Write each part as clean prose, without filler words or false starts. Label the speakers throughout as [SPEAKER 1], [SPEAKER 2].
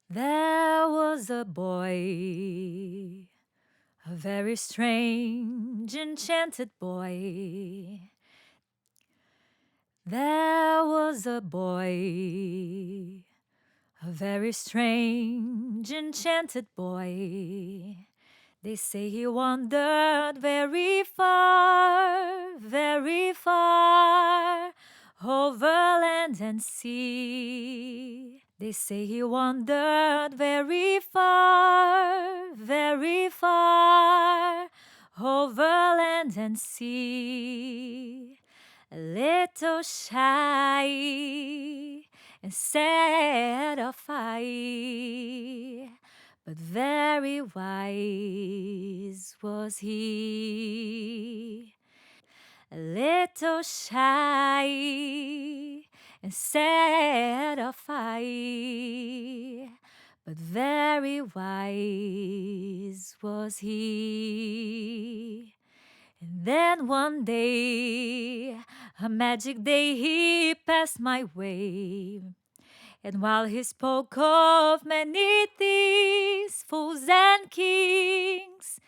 [SPEAKER 1] There was a boy, a very strange, enchanted boy. There was a boy, a very strange, enchanted boy. They say he wandered very far, over land and sea. They say he wandered very far, over land and sea. A little shy and sad of eye, but very wise was he. A little shy and sad of eye, but very wise was he. And then one day, a magic day, he passed my way. And while he spoke of many things, fools and kings,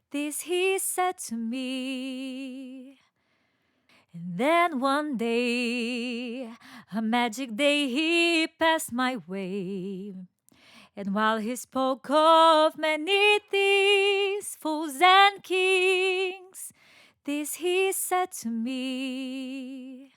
[SPEAKER 1] this he said to me. And then one day, a magic day, he passed my way. And while he spoke of many things, fools and kings, this he said to me.